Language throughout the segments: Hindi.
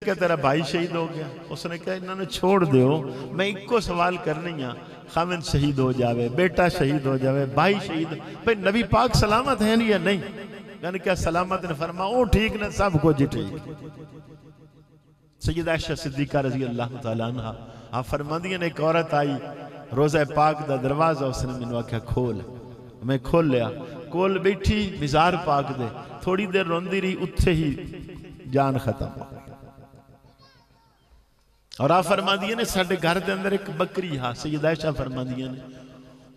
क्या तेरा भाई शहीद हो गया? उसने कहा इन्होंने छोड़ दो, मैं इको सवाल करनी हाँ, खामिन शहीद हो जावे, बेटा शहीद हो जावे, भाई शहीद, भाई नबी पाक सलामत है या नहीं? मैंने क्या सलामत ने फरमा ओ ठीक ने, सब कुछ ठीक। सैयदा आयशा सिद्दीका रज़ी अल्लाह तआला अन्हा आप फरमांदी ने, एक औरत आई रोज़ा पाक दा दरवाजा, उसने मैनू आख्या खोल, मैं खोल लिया, कोल बैठी मिज़ार पाक दे, थोड़ी देर रोंदी रही, उत्थे ही जान खत्म हो गई। और आप फरमांदी ने साडे घर के अंदर एक बकरी हा, सैयदा आयशा फरमांदी ने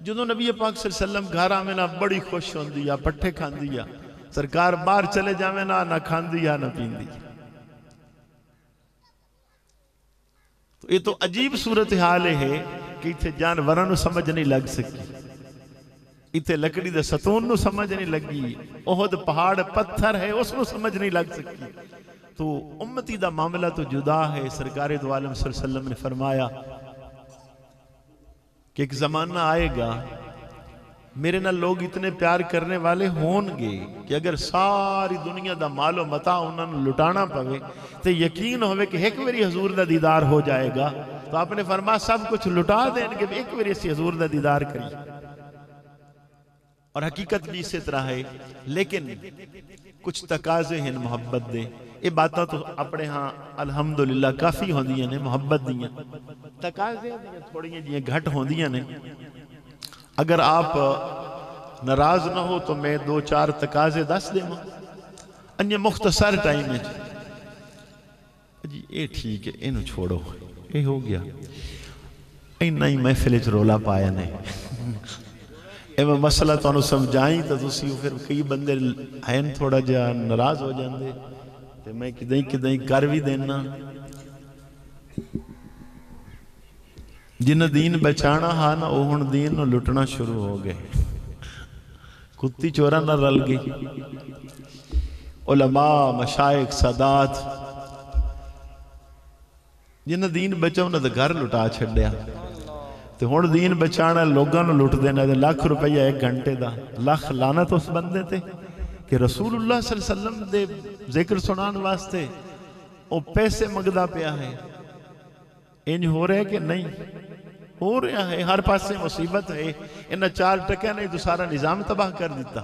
जो नबी पाक सल्लल्लाहु अलैहि वसल्लम घर आवे ना बड़ी खुश होंदी आ, पट्ठे खांदी आ, सरकार बाहर चले जावे ना खांदी आ ना पींदी। तो ये तो अजीब सूरत हाल है कि इतने जानवरों समझ नहीं लग सकी, इतने लकड़ी के सतून समझ नहीं लगी, ओहद पहाड़ पत्थर है उसको समझ नहीं लग सकी। तो उम्मती का मामला तो जुदा है। सरकार दो आलम सल्लल्लाहु अलैहि वसल्लम ने फरमाया कि एक जमाना आएगा मेरे नाल लोग इतने प्यार करने वाले होंगे कि अगर सारी दुनिया का मालो मता उन्होंने लुटाना पवे तो यकीन होवे कि एक बारी हजूर का दीदार हो जाएगा। तो आपने फरमाया सब कुछ लुटा देंगे, एक बारी असी हजूर का दीदार करिए। और हकीकत भी इसी तरह है, लेकिन कुछ तकाजे हैं मुहब्बत दे। ये बातें तो अपने हाँ अल्हम्दुलिल्लाह काफ़ी होंदियां ने मुहब्बत दियां, तकाजे थोड़ियां जियां घट होंदियां ने। अगर आप नाराज ना हो तो मैं दो चार तकाजे दस देवां अन्य मुख्तसर टाइम में जी। ये ठीक है, इनू छोड़ो, ये हो गया, इन्ना ही महफिल च रौला पाया ने। मैं मसला तुहानू समझाई तो तुसी फिर कई बंदे हैं थोड़ा जिहा नाराज हो जाते, तो मैं किदाई किदाई कर भी देना। जिन्हें दीन बचाना हा ना वो हुण दीन लुटना शुरू हो गए, कुत्ती चोरा ना रल गई। उलमा मशाइख सादात जिन्हें दीन बचा उन्हें तो घर लुटा छड्या, तो हुण दीन बचाना लोगों को लुट देना। लाख रुपया एक घंटे का, लख लानत उस बंदे ते कि रसूलुल्लाह सल्लल्लाहु अलैहि वसल्लम दे जिक्र सुनाने वास्ते वो पैसे मंगदा पिया है। इंज हो रहा है कि नहीं हो रहा है? हर पासे मुसीबत है। इन्हें 4 टकिया ने तो सारा निजाम तबाह कर दिता।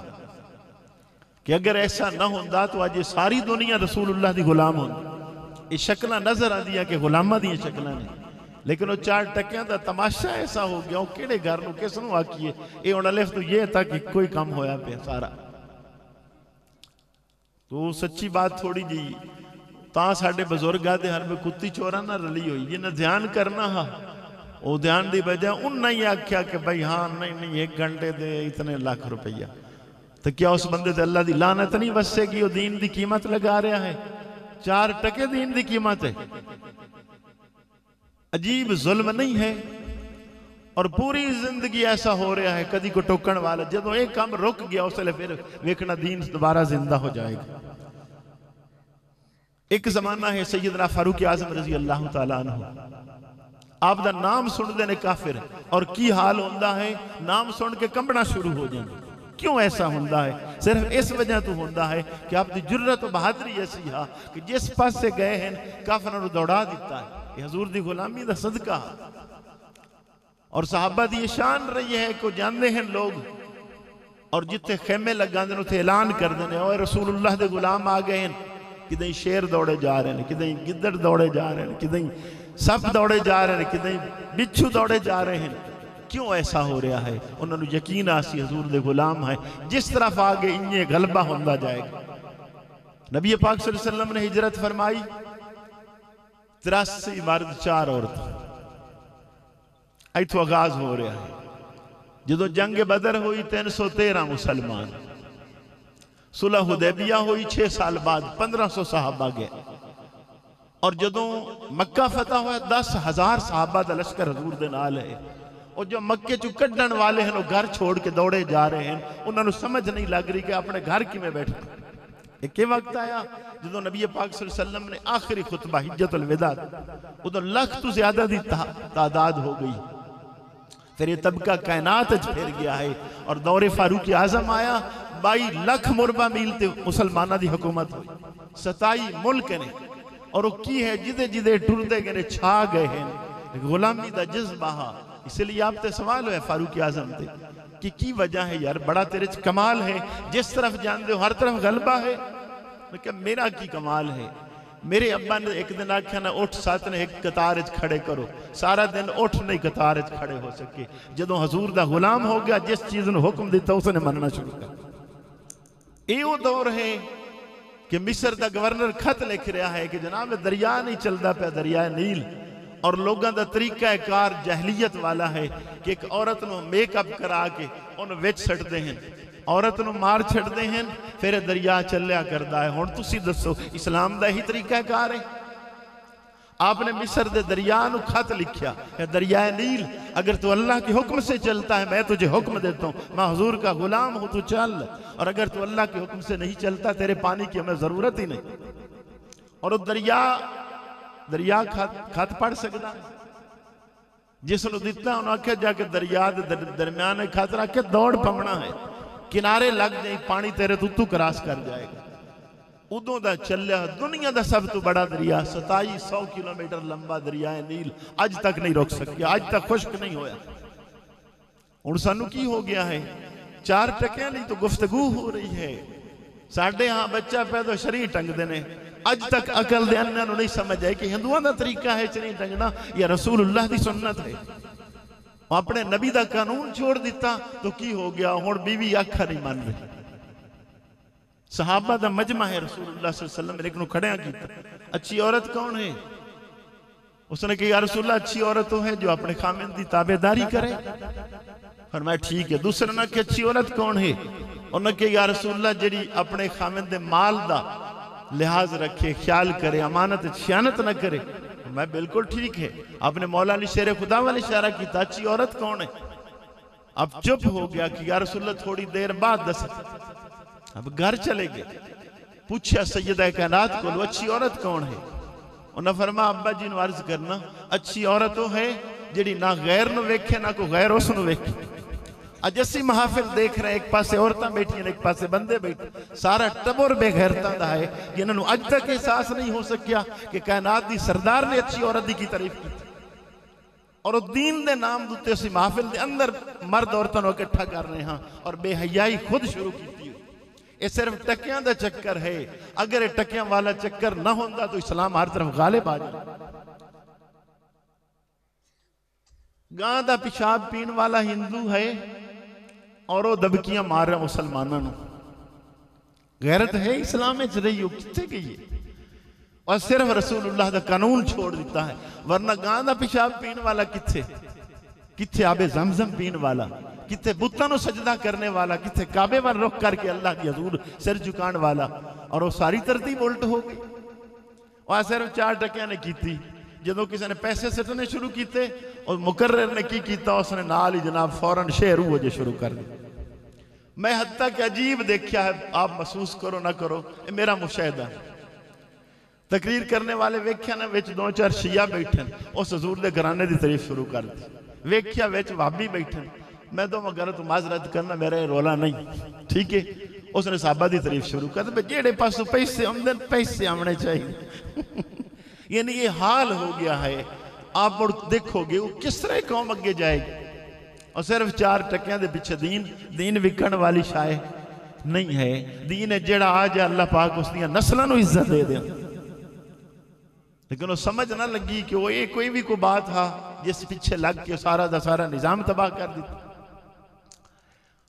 कि अगर ऐसा ना होंदा तो आज सारी दुनिया रसूलुल्लाह दी गुलाम होंदी। ये शक्ल नजर आदि कि गुलामा दी शक्ल ने, लेकिन वो 4 टकिया का तमाशा ऐसा हो गया। वो किहड़े घर नूं किस नूं आखिए? ये हुण अलिफ तो ये था कि कोई काम होया पिया सारा। तो सच्ची बात थोड़ी जी तां साडे बजुर्गां दे हर में कुत्ती चोरा ना रली हुई। जिन्हें ध्यान करना हा वो ध्यान की बजाय उन्हें ही आख्या कि भाई हाँ नहीं नहीं 1 घंटे दे इतने लाख रुपया। तो क्या उस बंदे ते अल्लाह की लानत नहीं वसेगी? वो दीन की कीमत लगा रहा है। 4 टके दीन की कीमत है। अजीब जुल्म नहीं है? और पूरी जिंदगी ऐसा हो रहा है, कदी को टोकन वाला। जो एक काम रुक गया उसले फिर वेखना दीन दोबारा जिंदा हो जाएगा। एक जमाना है सैयदना फारूक आजम रजी अल्लाह तआला अन्हु, आप दा नाम सुनते ने काफिर, और की हाल होंदा है नाम सुन के कंबना शुरू हो जाए। क्यों ऐसा होंदा है? सिर्फ इस वजह तो होंदा है कि आपकी जुर्रत और बहादुरी ऐसी है कि जिस पास से गए हैं काफिरों को दौड़ा दिता है। ये हजूर दी गुलामी दा सदका। और सहाबा दी शान रही है को जानते हैं लोग, और जिथे खेमे लगाते उसे ऐलान कर देने और रसूलुल्लाह दे गुलाम आ गए हैं। किदई शेर दौड़े जा रहे हैं, किदई गिद्दड़ दौड़े जा रहे हैं, किदई सप दौड़े जा रहे हैं, किदई बिच्छू दौड़े जा रहे हैं। क्यों ऐसा हो रहा है? उन्होंने यकीन आसी हजूर दे गुलाम है, जिस तरफ आगे इन्हें गलबा होंदा जाएगा। नबी पाक सल्लल्लाहु अलैहि वसल्लम ने हिजरत फरमाई, 83 मर्द 4 औरत, इथों आगाज हो रहा है। जो जंग बदर हुई 313 मुसलमान, सुलह हुदैबिया हुई 6 साल बाद 1500 सहाबा गए। और जदों मक्का फतह हुआ 10,000 सहाबा का लश्कर हजूर दे नाल है। और जो मक्के चू कढ़न वाले हैं वो घर छोड़ के दौड़े जा रहे हैं। उन्होंने समझ नहीं लग रही कि अपने घर किमें बैठे। एक वक्त आया जो नबी पाक सल्लल्लाहु अलैहि वसल्लम ने आखिरी खुतबा हिज्जतुल विदा, उदो लाख तो ज्यादा की तादाद हो गई। फिर ये तबका कायनात फिर गया है। और दौरे फारूक आजम आया, 22 लाख मुरबा मील ते मुसलमाना की हुकूमत हुई। 27 मुल्क ने और वो की है जिदे जिदे टुरदे गए छा गए हैं गुलामी दा जज्बा। इसलिए आप ते सवाल है फारूक आजम ते कि की वजह है यार, बड़ा तेरे च कमाल है, जिस तरफ जानते हो हर तरफ गलबा है। मैं क्या मेरा की कमाल है? मेरे अब्बा ने एक दिन आख्या ना उठ साथ ने एक कतार च खड़े करो, सारा दिन उठ नहीं कतार च खड़े हो सके। जदों हजूर दा गुलाम हो गया, जिस चीज ने हुक्म दिता उसने मनना शुरू कर। यो दौर है कि मिस्र का गवर्नर खत लिख रहा है कि जनाब दरिया नहीं चलता पाया, दरिया नील, और लोगों का तरीका कार जहलीयत वाला है कि एक औरत को मेकअप करा के उन्हें विच सटते हैं, औरत को मार छड़ते हैं, फिर दरिया चलिया करता है। हुण तुसी दसो इस्लाम का यही तरीका कार है? आपने मिस्र के दरिया को खत लिखा, दरिया नील अगर तू अल्लाह के हुक्म से चलता है मैं तुझे हुक्म देता हूँ, मैं हुजूर का गुलाम हूँ, तू चल, और अगर तू अल्लाह के हुक्म से नहीं चलता तेरे पानी की हमें जरूरत ही नहीं। और दरिया खत पढ़ सकता, जिसनों दिता उन्हें आख्या जाके दरिया दरम्यान खत रख के दौड़ पवना है, किनारे लग जाए पानी तेरे तू क्रॉस कर जाएगा। उदों का चलिया दुनिया का सब तो बड़ा दरिया 2700 किलोमीटर लंबा दरिया है नील, अज तक नहीं रुक सकिया, अज तक खुश्क नहीं होया। हुण सानू की हो गया है, 4 टकिया नहीं तो गुफ्तगू हो रही है। साढ़े हाँ बच्चा पैदा शरीर टंगते ने, अज तक अकल दे अन्ना नहीं समझ आए कि हिंदुओं का तरीका है शरीर टंगना या रसूलुल्लाह की सुन्नत है। अपने नबी का कानून छोड़ दिता तो की हो गया, हुण बीवी आखा नहीं मान रही। सहाबा का मजमा है, रसूलुल्लाह सल्लल्लाहु अलैहि वसल्लम एक नूं खड़िया कीता, अच्छी औरत कौन है? उसने कहा या रसूलुल्लाह अच्छी औरत तो है जो अपने खामिन की ताबेदारी करे। फरमाया ठीक है। दूसरे ने कहा अच्छी औरत कौन है? उन्होंने कहा या रसूलुल्लाह जिहड़ी अपने खामिन दे माल दा लिहाज रखे, ख्याल करे, अमानत खयानत न करे। मैं बिल्कुल ठीक है। आपने मौला अली शेर खुदा वाले इशारा किया, अच्छी औरत कौन है? अब चुप हो गया कि या रसूलुल्लाह थोड़ी देर बाद दस। अब घर चले गए, पूछा सैयदा कायनात को अच्छी औरत कौन है? उन्हें फरमा अब्बा जी ने अर्ज करना, अच्छी औरत वो है जिहड़ी ना गैर नूं वेखे ना कोई गैर उस नूं वेखे। अज असी महफिल देख रहे हैं, एक पासे औरतां बैठियां एक पासे बंदे बैठे, सारा टबर बेगैरतां दा है जिन्होंने अज तक एहसास नहीं हो सकिया कि कायनात दी सरदार ने अच्छी औरत की तारीफ की। और दीन दे नाम दे उत्ते असी महफिल दे अंदर मर्द औरतां नूं इकट्ठा कर रहे हैं और बेहयाई खुद शुरू की। ये सिर्फ टकियां दा चक्कर है, अगर ये टकियां वाला चक्कर ना होता तो इस्लाम हर तरफ गालिब आ जाए। गां दा पिशाब पीण वाला हिंदू है और वो दबकियां मार रहा मुसलमानों नूं। गैरत है इस्लाम में रही हो कितने गई है? और सिर्फ रसूलुल्लाह दा कानून छोड़ दिता है, वरना गां दा पिशाब पीण वाला किथे किथे आबे जमजम पीण वाला, किथे बुत्तां नूं सजदा करने वाला, किथे काबे वाल रुख करके अल्लाह की हजूर सिर झुकाण वाला। और वो सारी तरतीब उल्ट हो गई। और सिर्फ 4 टकिया ने की। जो किसी ने पैसे सटने शुरू किए और मुकर्रर ने की किया, उसने नाल ही जनाब फौरन शेर वो शुरू कर दिया। मैं हद तक अजीब देखा है, आप महसूस करो ना करो, ये मेरा मुशाहिदा। तकरीर करने वाले वेख्या ना विच 2-4 शिया बैठन, उस हजूर के घराने की तारीफ शुरू कर दी। वेख्या विच वाबी बैठन, मैं तो मगर तो माजरत करना, मेरा ये रोला नहीं, ठीक है। उसने साहबा की तारीफ शुरू कर दी, जेड़े पासों पैसे आमदन पैसे आने चाहिए। यानी ये हाल हो गया है। आप देखोगे वो किस तरह कौम अगे जाएगी। और सिर्फ 4 टकिया के पिछे दीन विकण वाली शाय नहीं है। दीन है जेड़ा आ जाए अल्लाह पाक उसदियां नस्लों को इज्जत दे दे। लेकिन वो समझ ना लगी कि वो ये कोई भी कोई बात हा जिस पीछे लग के सारा का सारा निजाम तबाह कर दिता।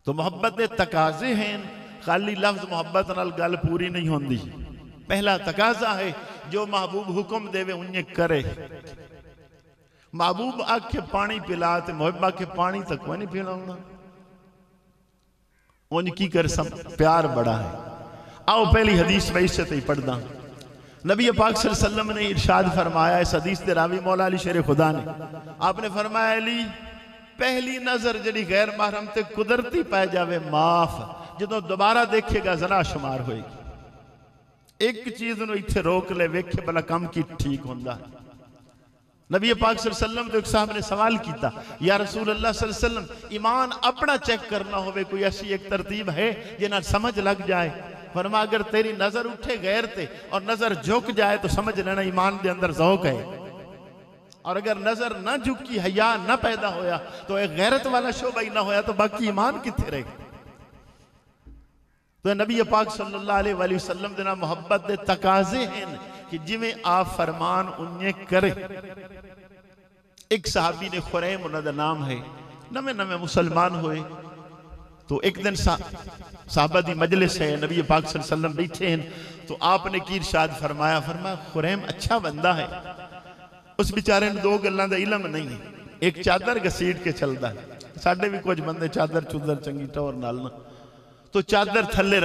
तो मोहब्बत के तकाजे हैं, खाली लफ्ज मोहब्बत नाल गल पूरी नहीं होंदी। पहला तकाजा है जो महबूब हुक्म देवे उन्हें करे। महबूब आखे पानी पिला ते मोहब्बा के पानी तक कोई नहीं पिलाऊंगा, उन की कर सब प्यार बड़ा है। आओ पहली हदीस में इससे ही पढ़दा। नबी पाक सल्लल्लाहु अलैहि वसल्लम ने इरशाद फरमाया, इस हदीस के रावी मौला अली शेर खुदा ने, आपने फरमाया अली पहली नजर जी गैर महरम ते कुदरती पै जावे माफ, जो दोबारा देखेगा जना शुमार होएगी। एक चीज नूं इत्थे रोक ले, वेखे भला कम की ठीक होंदा। नबी पाक सल्लल्लाहु अलैहि वसल्लम तो एक साहब ने सवाल किया, या रसूल अल्लाह सल्लल्लाहु अलैहि वसल्लम ईमान अपना चेक करना होवे कोई ऐसी एक तरतीब है जिन्हें समझ लग जाए? फरमा अगर तेरी नजर उठे गैर ते और नजर झुक जाए तो समझ लेना ईमान के अंदर ज़ौक है, और अगर नजर ना झुकी, हया ना पैदा होया तो एक गैरत वाला शोबा ही ना होया तो बाकी ईमान कितने रहे। तो नबी पाक सल्लल्लाहु अलैहि वसल्लम दे नाल मोहब्बत दे तकाजे हैं कि जिवें आप फरमान उन्हें करे। एक सहाबी ने खुरैम उन्होंने नाम है, नवे नवे मुसलमान हुए। तो एक दिन साहबा दी मजलिस है, नबी पाक सल्लल्लाहु अलैहि वसल्लम बैठे हैं, तो आपने की इरशाद फरमाया, खुरैम अच्छा बंदा है, उस बेचारे ने दो गल्लां दा इलम नहीं है, एक चादर घसीट के चलता है, साडे भी कुछ बंदे चादर चुदर चंगी टोर नाल ना, तो चादर थले